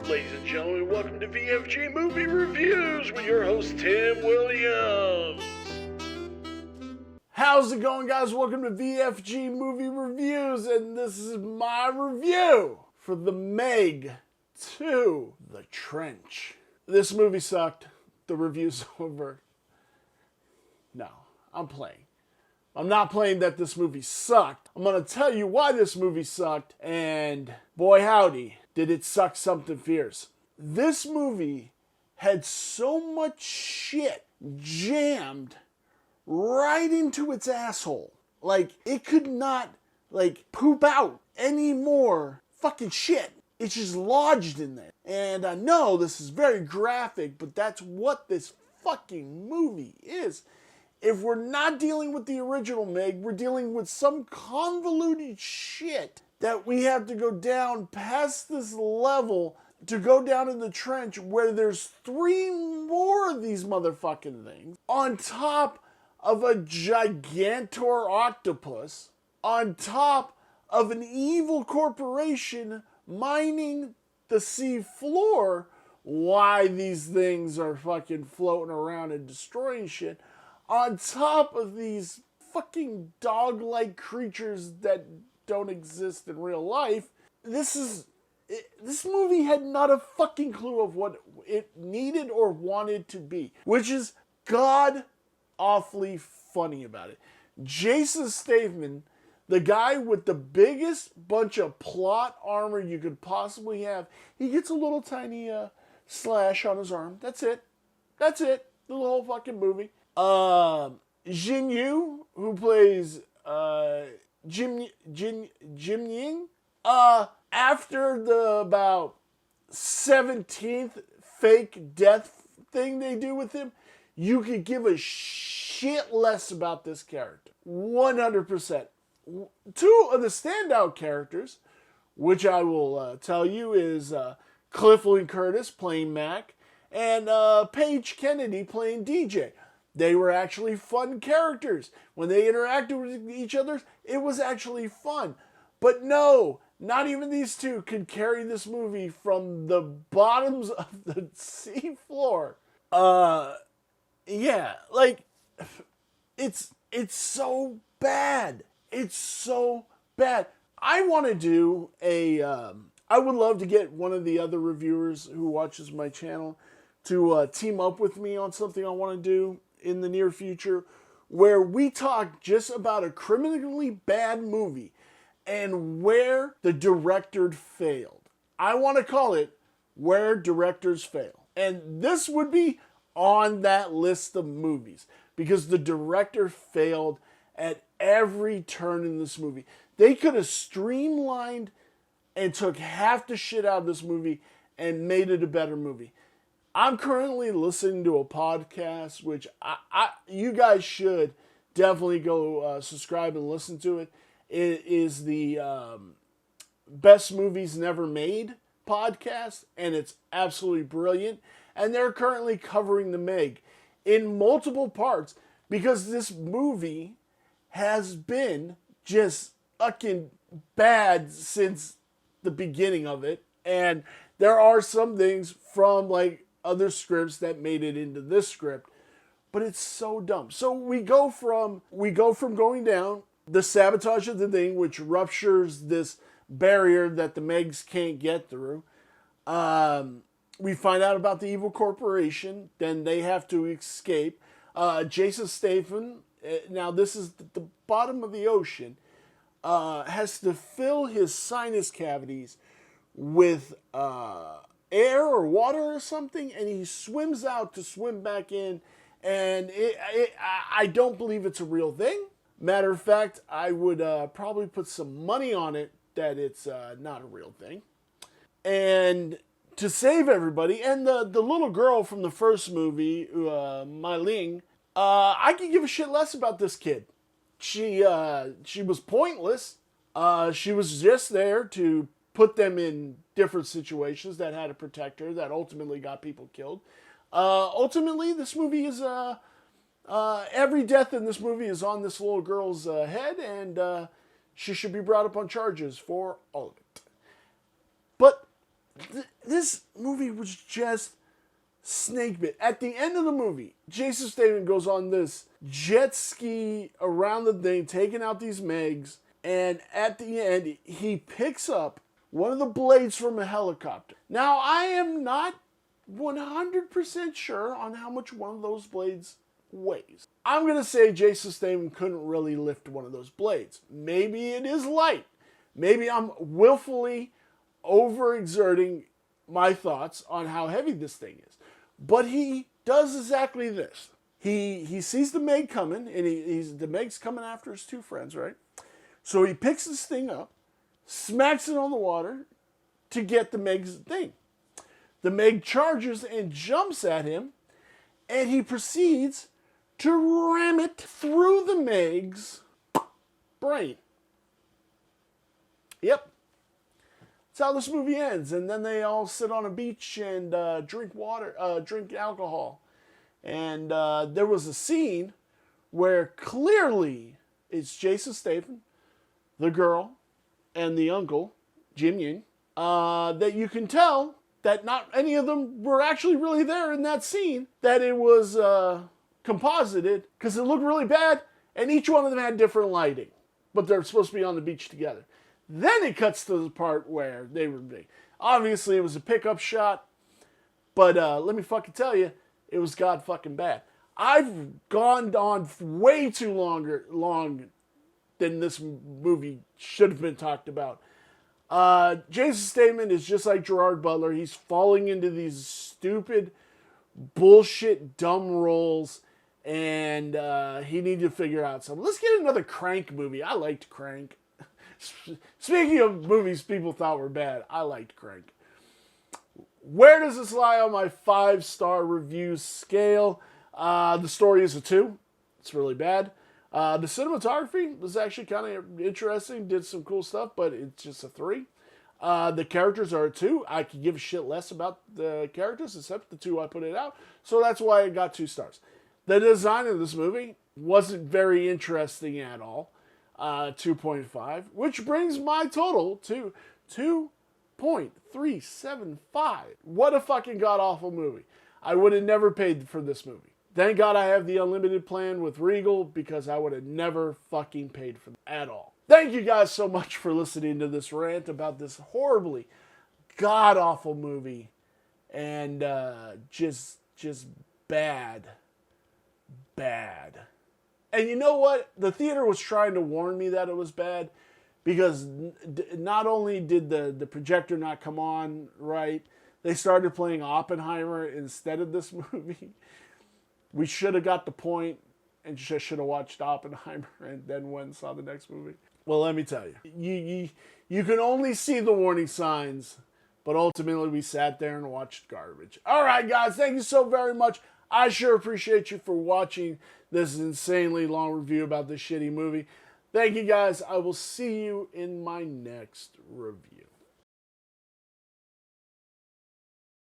Ladies and gentlemen, welcome to VFG Movie Reviews with your host, Tim Williams. How's it going, guys? Welcome to VFG Movie Reviews, and this is my review for The Meg 2, The Trench. This movie sucked. The review's over. No, I'm playing. I'm not playing that this movie sucked. I'm going to tell you why this movie sucked, and boy howdy, did it suck something fierce. This movie had so much shit jammed right into its asshole. Like, it could not, poop out any more fucking shit. It's just lodged in there. And I know this is very graphic, but that's what this fucking movie is. If we're not dealing with the original Meg, we're dealing with some convoluted shit that we have to go down past this level to go down in the trench where there's 3 more of these motherfucking things on top of a gigantor octopus, on top of an evil corporation mining the sea floor. Why these things are fucking floating around and destroying shit. On top of these fucking dog-like creatures that don't exist in real life, this movie had not a fucking clue of what it needed or wanted to be, which is god awfully funny about it. Jason Statham, the guy with the biggest bunch of plot armor you could possibly have, he gets a little tiny slash on his arm. That's it. The whole fucking movie. Jin Yu, who plays Jim Ying, after the about 17th fake death thing they do with him, you could give a shit less about this character. 100%. 2 of the standout characters, which I will tell you, is Clifton Curtis playing Mac, and Paige Kennedy playing DJ. They were actually fun characters. When they interacted with each other, it was actually fun. But no, not even these 2 could carry this movie from the bottoms of the sea floor. Yeah, it's so bad. It's so bad. I want to do I would love to get one of the other reviewers who watches my channel to team up with me on something I want to do in the near future, where we talk just about a criminally bad movie and where the director failed. I want to call it Where Directors Fail. And this would be on that list of movies because the director failed at every turn in this movie. They could have streamlined and took half the shit out of this movie and made it a better movie. I'm currently listening to a podcast, which you guys should definitely go subscribe and listen to it. It is the Best Movies Never Made podcast, and it's absolutely brilliant. And they're currently covering The Meg in multiple parts because this movie has been just fucking bad since the beginning of it. And there are some things from other scripts that made it into this script, but it's so dumb. So we go from going down, the sabotage of the thing, which ruptures this barrier that the Megs can't get through. We find out about the evil corporation, then they have to escape. Jason Statham, now this is the bottom of the ocean, has to fill his sinus cavities with air or water or something, and he swims out to swim back in, and I don't believe it's a real thing. Matter of fact, I would probably put some money on it that it's not a real thing. And to save everybody, and the little girl from the first movie, Mai Ling, I could give a shit less about this kid. She was pointless. She was just there to put them in different situations that had to protect her, that ultimately got people killed. Ultimately, this movie is every death in this movie is on this little girl's head, and she should be brought up on charges for all of it. But This movie was just snake bit. At the end of the movie, Jason Statham goes on this jet ski around the thing, taking out these Megs, and at the end, he picks up one of the blades from a helicopter. Now, I am not 100% sure on how much one of those blades weighs. I'm going to say Jason Statham couldn't really lift one of those blades. Maybe it is light. Maybe I'm willfully overexerting my thoughts on how heavy this thing is. But he does exactly this. He sees the Meg coming, and the Meg's coming after his two friends, right? So he picks this thing up, smacks it on the water to get the Meg's thing. The Meg charges and jumps at him, and he proceeds to ram it through the Meg's brain. Yep. That's how this movie ends. And then they all sit on a beach and drink alcohol. And there was a scene where clearly it's Jason Statham, the girl, and the uncle, Jim Ying, that you can tell that not any of them were actually really there in that scene, that it was composited, because it looked really bad, and each one of them had different lighting. But they're supposed to be on the beach together. Then it cuts to the part where they were big. Obviously, it was a pickup shot, but let me fucking tell you, it was god fucking bad. I've gone on way too long than this movie should have been talked about. Jason Statham is just like Gerard Butler. He's falling into these stupid, bullshit, dumb roles, and he needed to figure out something. Let's get another Crank movie. I liked Crank. Speaking of movies people thought were bad, I liked Crank. Where does this lie on my 5-star review scale? The story is a 2. It's really bad. The cinematography was actually kind of interesting, did some cool stuff, but it's just a 3. The characters are a 2. I could give a shit less about the characters, except the 2 I put it out. So that's why I got 2 stars. The design of this movie wasn't very interesting at all. 2.5, which brings my total to 2.375. What a fucking god-awful movie. I would have never paid for this movie. Thank God I have the unlimited plan with Regal, because I would have never fucking paid for it at all. Thank you guys so much for listening to this rant about this horribly god-awful movie. And just bad. And you know what? The theater was trying to warn me that it was bad, because not only did the projector not come on right, they started playing Oppenheimer instead of this movie. We should have got the point and just should have watched Oppenheimer and then went and saw the next movie. Well, let me tell you, you can only see the warning signs, but ultimately we sat there and watched garbage. All right, guys, thank you so very much. I sure appreciate you for watching this insanely long review about this shitty movie. Thank you, guys. I will see you in my next review.